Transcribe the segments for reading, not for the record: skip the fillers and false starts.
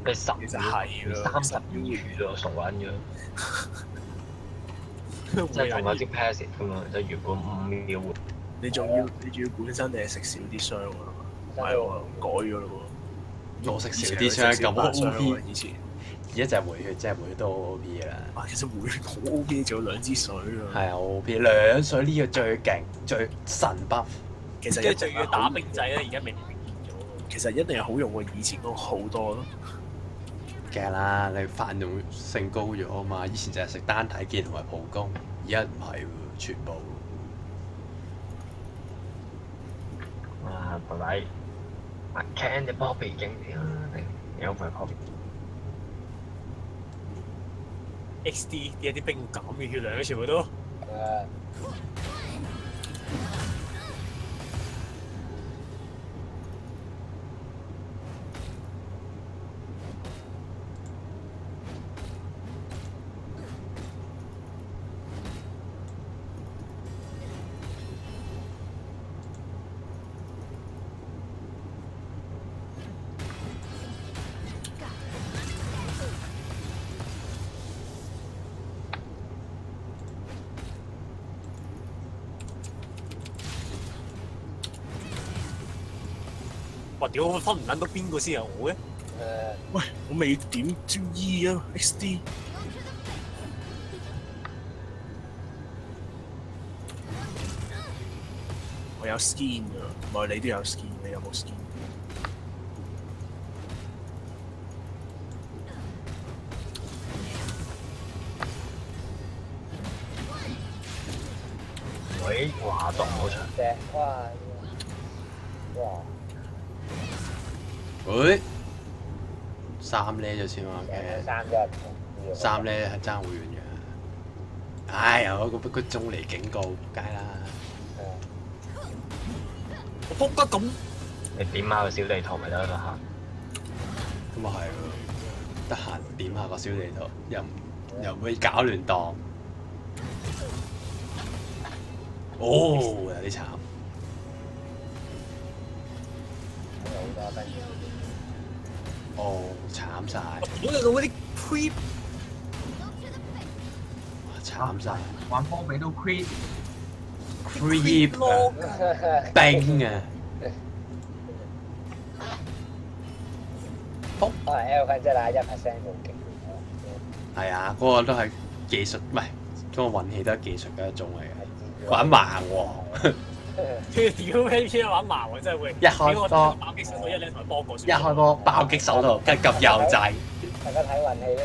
佢10其實係秒30秒咯，傻撚樣。即係仲有啲 passive 㗎嘛，即係原本5秒換。你仲要本身你係食少啲傷㗎嘛？唔係喎，改咗咯喎。我食少啲傷咁 8 OP，以前。而家就係回血，真係回血都好 OP 㗎啦。啊，其實回血好 OP，仲有2支水啊。係啊，OP 兩水呢個最勁最神 buff。其實跟住仲要打兵仔咧，而家未變咗。其實一定係好用過以前嗰個好多咯。梗係啦，你泛用性高咗啊嘛！以前就係食單體劍同埋普攻，而家唔係喎，全部。啊，到底阿 Ken 隻 Poppy 勁啲啊，定有塊 Poppy？ XD 啲兵減嘅血量全部都。哇！屌，我分唔撚到邊個先係我嘅？喂，我未點招 E 啊 ，XD。我有 skin 㗎，唔係你都有 skin，你有冇 skin？喂，哇，撞好長。哇！喂，3呢咗先嘛嘅，3呢係爭好遠嘅。唉，有個鐘嚟警告，街啦。我仆得咁。你點下個小地圖咪得啦咁啊係喎，得閒點下個小地圖，又唔會搞亂檔。哦，有啲慘。哦，慘晒！我哋老嗰啲 creep，慘晒！玩波比都 creep。creep 啊，冰啊！L 分真係1%冇勁。係啊，嗰個都係技術，唔係嗰個運氣都係技術嘅一種嚟嘅，玩盲喎。屌咩片玩盲喎，真係會。一開波爆擊手套1-2台波過。一開波爆擊手套，跟住撳右掣。大家睇運氣啦。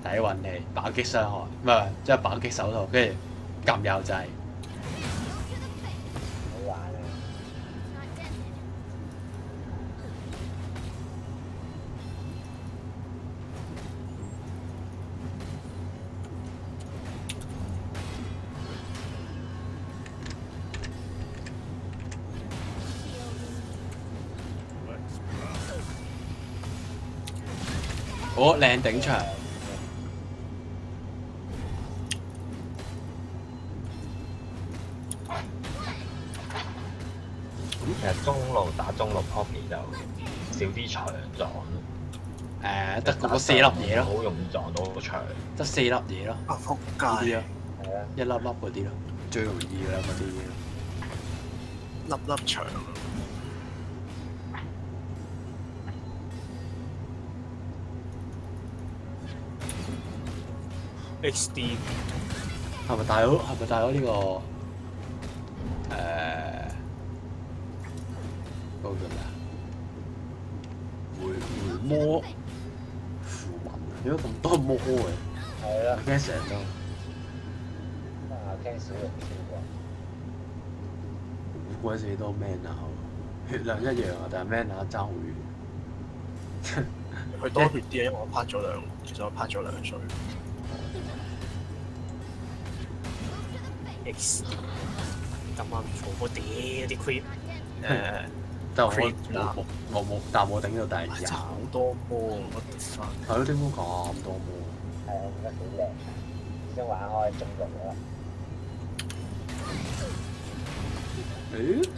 睇運氣，爆擊傷害，唔係即係爆擊手套，跟住撳右掣。好玩啊！好靚頂場。其實中路打中路 Poppy 就少啲長撞。得嗰4粒嘢咯，好容易撞到長。得4粒嘢咯。啊仆街！呢啲咯，一粒粒嗰啲咯，最容易㗎啦嗰啲。粒粒長。XD 係咪大佬？係咪大佬呢個嗰個叫咩啊？回魔符文啊！點解咁多魔嘅？係咯。驚成日都聽少用少過。好鬼死多 mana， 血量一樣啊，但係 mana 爭好遠。佢多血啲啊，因為我拍咗兩，其實我拍咗2水。X 咁啱坐波屌啲 creep，但係我冇，但我頂到第真係20。好多波啊！我跌翻。係咯，點解咁多魔？係啊，覺得幾靚，先玩開中路啦。誒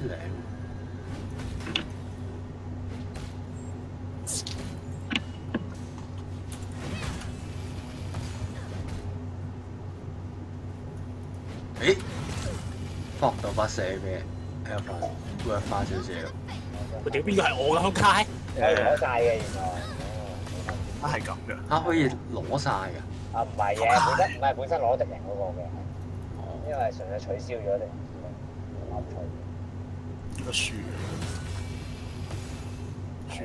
靚。搏到把寫俾 Alpha work 翻少少。我屌邊個係我嘅撲街？攞晒嘅原來。啊係咁嘅，啊，可以攞晒㗎。啊唔係嘅，本身攞敵人嗰個嘅，因為純粹取消咗敵人。應該輸嘅。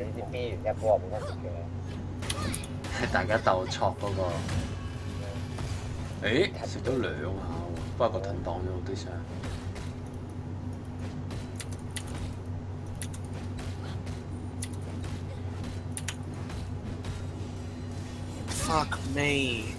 呢啲 B 完一波本身敵嘅。大家鬥戳嗰個。誒，食咗2下喎，不過個盾擋咗我啲傷。Fuck me！Fuck！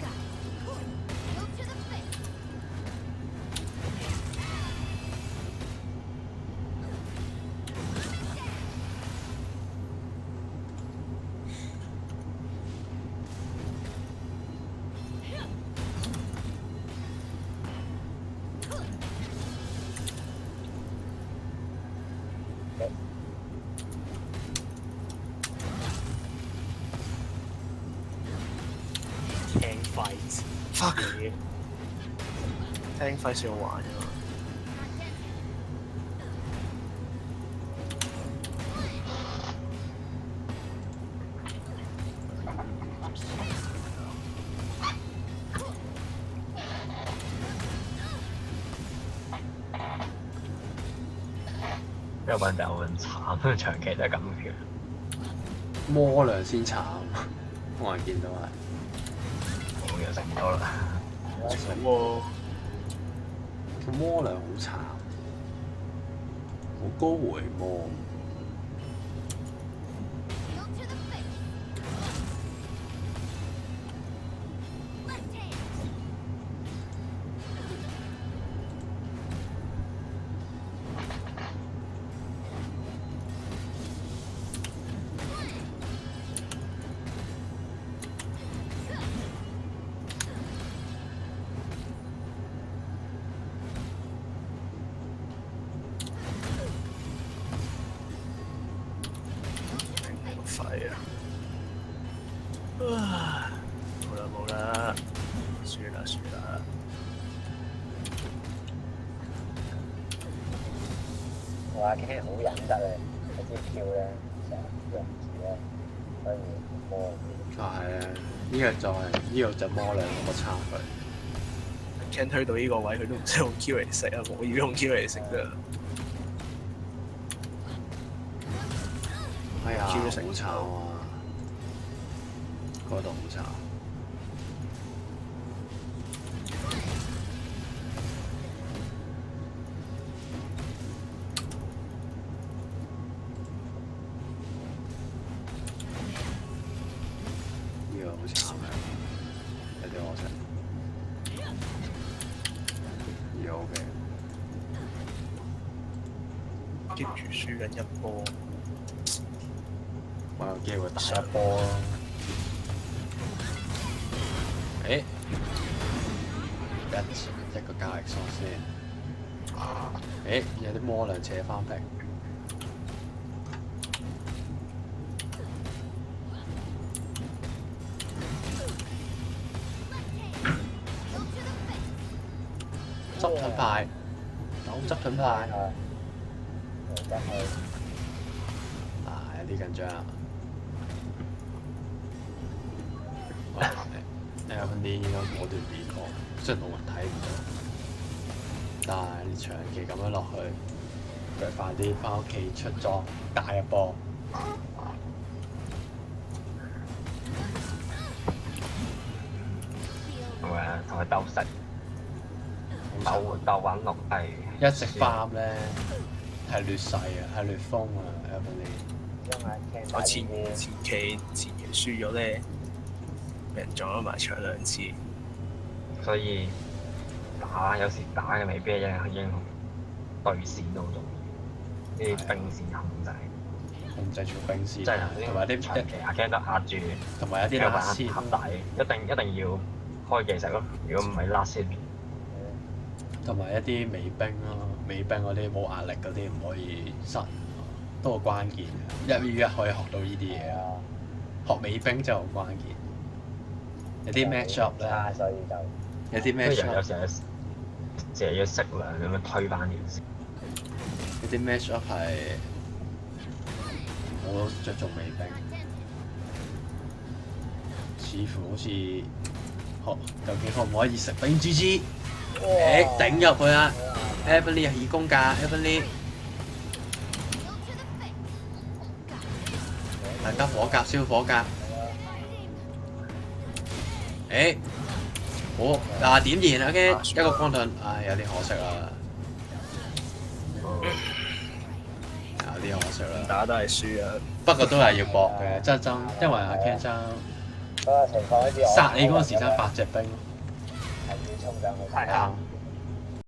聽費事我玩啫嘛。有班就好慘，長期都係咁嘅。魔量先慘，我係見到係。我又食唔到啦。喎，個魔量好慘，好高回魔。廢啊！冇啦，輸啦。我阿 Ken 好忍得咧，嗰啲 Q 咧成日用唔住咧，所以魔。就係啊，呢個就魔量嗰個差距。Ken 推到呢個位，佢都唔使用 Q 嚟食啊！我要用 Q 嚟食啫。哎呀，好慘啊！嗰度好慘。呢個好慘啊！有啲可惜。有嘅。keep 住輸緊一波。我有機會打一波咯。誒，一個交易所先。誒，有啲魔量扯翻平。執盾牌，有執盾牌。有啲緊張啊！L.N.D 應該果斷避過，雖然我睇唔到，但係你長期咁樣落去，佢快啲翻屋企出裝打一波。係啊，同佢鬥食，鬥玩落係一直farm咧係劣勢啊，係劣風啊 L.N.D。我前期輸咗咧，俾人撞咗埋牆2次。所以有時打嘅未必係英雄，對線都好重要。啲兵線控制住兵線，即係同埋啲長期阿 Ken 得壓住，同埋一啲拉線合大，一定要開技食咯。如果唔係拉線，同埋一啲美兵咯，美兵嗰啲冇壓力嗰啲唔可以失。都好關鍵嘅，1v1可以學到呢啲嘢啊！學美兵真係好關鍵。有啲 match up 咧，有啲 match up 有時借咗食糧咁樣推翻件事。嗰啲 match up 係我着重美兵，似乎好似究竟可唔可以食兵 GG？ 誒頂入去啦 ！Ebony 係義工㗎 ，Ebony。大家火甲燒火甲。誒，好點燃 OK， 一個光盾，唉有啲可惜啦，有啲可惜啦。打都係輸啊！不過都係要搏嘅，真，因為阿 Ken 爭嗰個情況好似我殺你嗰陣時爭8隻兵，係要衝上去。係啊啱。